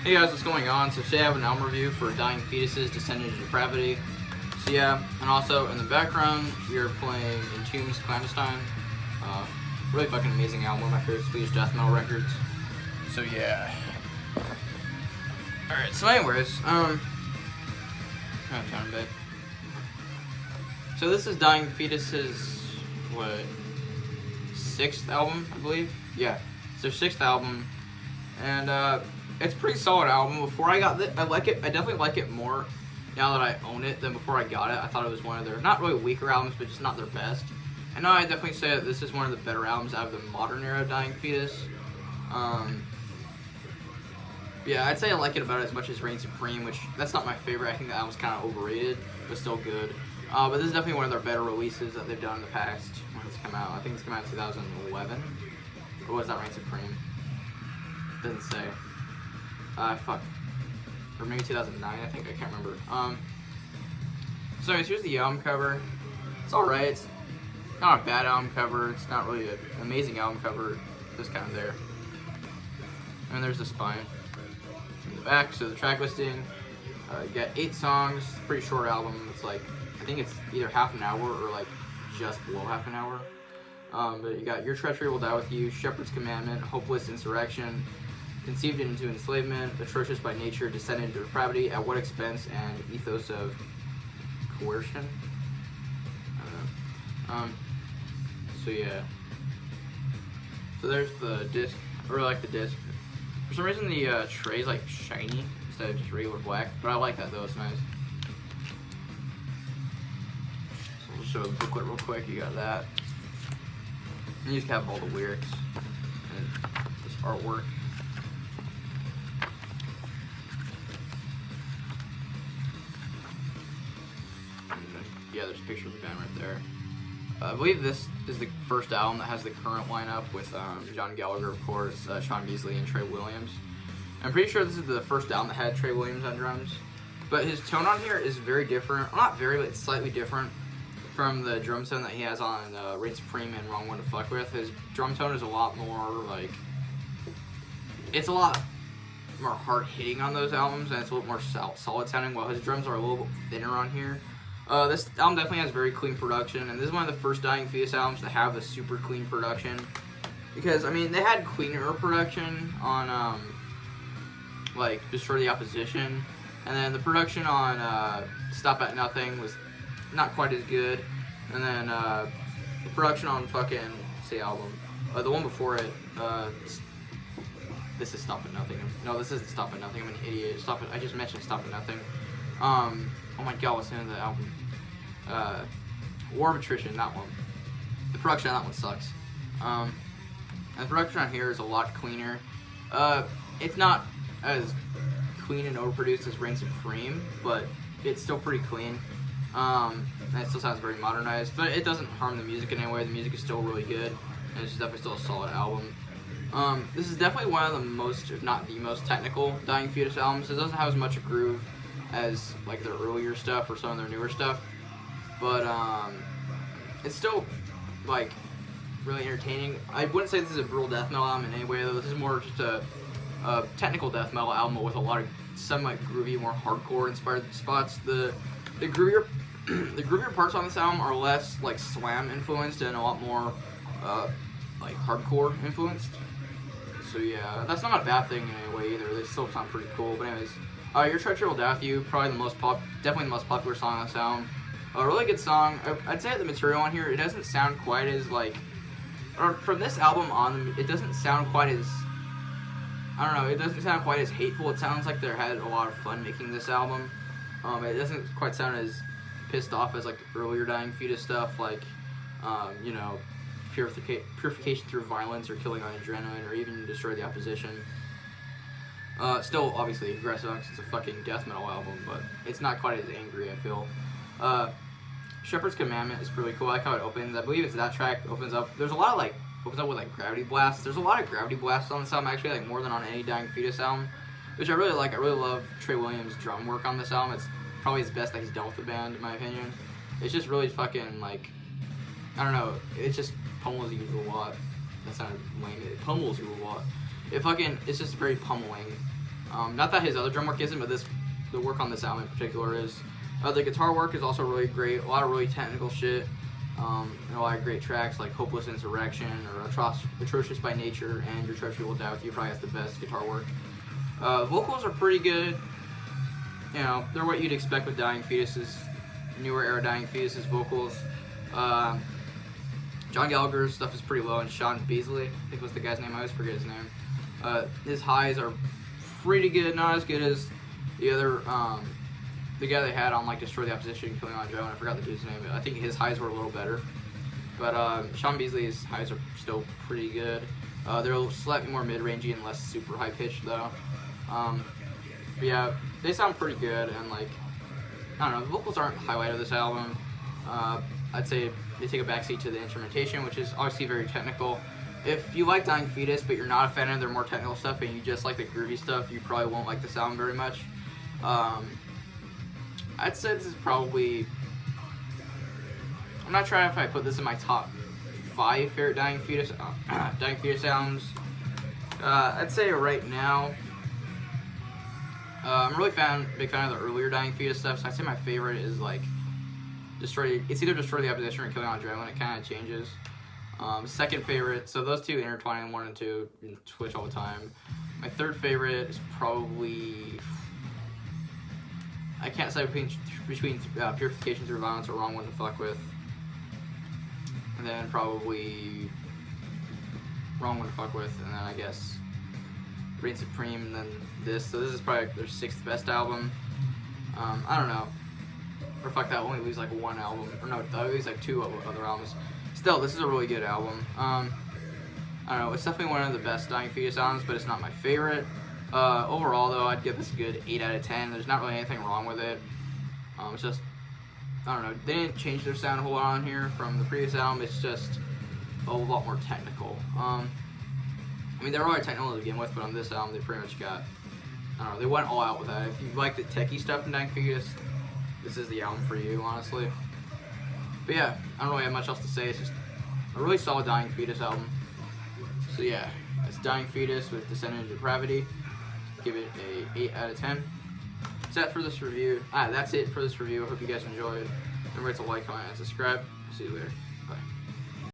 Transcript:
Hey guys, what's going on? So today I have an album review for Dying Fetuses, Descending into Depravity. So yeah, and also in the background, we are playing Entombed's Clandestine. Really fucking amazing album, one of my favorite Swedish death metal records. So yeah. Alright, so anyways, kind of turn a bit. So this is Dying Fetus's, what, 6th album, I believe? Yeah, it's their 6th album. And it's a pretty solid album. Before I got it, I like it. I definitely like it more now that I own it than before I got it. I thought it was one of their, not really weaker albums, but just not their best. And now I definitely say that this is one of the better albums out of the modern era of Dying Fetus. Yeah, I'd say I like it about as much as Reign Supreme, which that's not my favorite. I think the album's kind of overrated, but still good. But this is definitely one of their better releases that they've done in the past. When it's come out, I think it's come out in 2011. Or was that Reign Supreme? Doesn't say. Fuck. Or maybe 2009, I think. I can't remember. So anyways, here's the album cover. It's alright. It's not a bad album cover. It's not really an amazing album cover. Just kind of there. And there's the spine. In the back, so the track listing. You got 8 songs. It's a pretty short album. It's like, I think it's either half an hour or like just below half an hour. But you got Your Treachery Will Die With You, Shepherd's Commandment, Hopeless Insurrection, Conceived into Enslavement, Atrocious by Nature, Descended into Depravity, At What Expense, and Ethos of Coercion. I don't know. So yeah. So there's the disc. I really like the disc. For some reason the tray's like shiny instead of just regular black, but I like that though, it's nice. So I'll just show a booklet real quick, you got that. And you just have all the lyrics and this artwork. Yeah, there's a picture of the band right there. I believe this is the first album that has the current lineup with John Gallagher, of course, Sean Beasley, and Trey Williams. I'm pretty sure this is the first album that had Trey Williams on drums. But his tone on here is very different. Well, not very, but it's slightly different from the drum tone that he has on Reign Supreme and Wrong One to Fuck With. His drum tone is a lot more, like, it's a lot more hard-hitting on those albums, and it's a little more solid sounding, while his drums are a little bit thinner on here. This album definitely has very clean production, and this is one of the first Dying Fetus albums to have a super clean production. Because, I mean, they had cleaner production on, like, Destroy the Opposition, and then the production on Stop at Nothing was not quite as good, and then the production on fucking, say album, the one before it, this is Stop at Nothing. No, this isn't Stop at Nothing, I'm an idiot. I just mentioned Stop at Nothing. Oh my god, what's the name of the album? War of Attrition, that one. The production on that one sucks. And the production on here is a lot cleaner. It's not as clean and overproduced as Reign Supreme, but it's still pretty clean. And it still sounds very modernized, but it doesn't harm the music in any way. The music is still really good, and it's definitely still a solid album. This is definitely one of the most, if not the most technical Dying Fetus albums. It doesn't have as much a groove as like their earlier stuff or some of their newer stuff, but it's still like really entertaining. I wouldn't say this is a brutal death metal album in any way though. This is more just a technical death metal album with a lot of some like groovy, more hardcore inspired spots. The groovier the groovier parts on this album are less like slam influenced and a lot more like hardcore influenced. So yeah, that's not a bad thing in any way either. They still sound pretty cool. But anyways, Your Treachery Will Die With You, probably definitely the most popular song on this album. A really good song. I'd say the material on here, it doesn't sound quite as like, or from this album on, it doesn't sound quite as, I don't know, it doesn't sound quite as hateful. It sounds like they had a lot of fun making this album. It doesn't quite sound as pissed off as like the earlier Dying Fetus stuff, like, you know, purification through violence or killing on adrenaline or even Destroy the Opposition. Still obviously aggressive because it's a fucking death metal album, but it's not quite as angry, I feel. Shepherd's Commandment is really cool. I like how it opens. I believe it's that track opens up. There's a lot of like, opens up with like gravity blasts. There's a lot of gravity blasts on this album, actually, like more than on any Dying Fetus album, which I really like. I really love Trey Williams' drum work on this album. It's probably his best that he's done with the band, in my opinion. It's just really fucking like, I don't know, it just pummels you a lot. That sounded lame. It pummels you a lot. It's just very pummeling. Not that his other drum work isn't, but the work on this album in particular is. The guitar work is also really great. A lot of really technical shit. And a lot of great tracks like Hopeless Insurrection or Atrocious by Nature and Your Treachery Will Die With You probably has the best guitar work. Vocals are pretty good. You know, they're what you'd expect with Dying Fetus's, newer era Dying Fetus's vocals. John Gallagher's stuff is pretty low, and Sean Beasley, I think was the guy's name, I always forget his name. His highs are pretty good, not as good as the other, the guy they had on like Destroy the Opposition, Killing on Joe, and I forgot the dude's name, but I think his highs were a little better. But Sean Beasley's highs are still pretty good. They're slightly more mid-rangey and less super high-pitched though. But yeah, they sound pretty good, and like, I don't know, the vocals aren't the highlight of this album. I'd say they take a backseat to the instrumentation, which is obviously very technical. If you like Dying Fetus, but you're not a fan of their more technical stuff, and you just like the groovy stuff, you probably won't like this album very much. I'd say this is probably, I'm not sure if I put this in my top 5 favorite Dying Fetus albums. I'd say right now, I'm a really big fan of the earlier Dying Fetus stuff, so I'd say my favorite is like it's either Destroy the Opposition or Killing on Adrenaline. It kind of changes. Second favorite, so those two intertwine in 1 and 2 and switch all the time. My third favorite is probably, I can't say between Purification Through Violence or Wrong One to Fuck With. And then probably Wrong One to Fuck With, and then I guess Reign Supreme, and then this. So this is probably their 6th best album. I don't know. Or fuck that, only lose like one album. Or no, I lose like 2 other albums. Still, this is a really good album. I don't know, it's definitely one of the best Dying Fetus albums, but it's not my favorite. Overall, though, I'd give this a good 8 out of 10. There's not really anything wrong with it. It's just, I don't know, they didn't change their sound a whole lot on here from the previous album. It's just a lot more technical. I mean, they were already technical to begin with, but on this album, they pretty much got, I don't know, they went all out with that. If you like the techie stuff in Dying Fetus, this is the album for you, honestly. But yeah, I don't really have much else to say. It's just a really solid Dying Fetus album. So yeah, it's Dying Fetus with Descendant into Depravity. Give it a 8 out of 10. That's it for this review. That's it for this review. I hope you guys enjoyed. Remember to like, comment, and subscribe. See you later.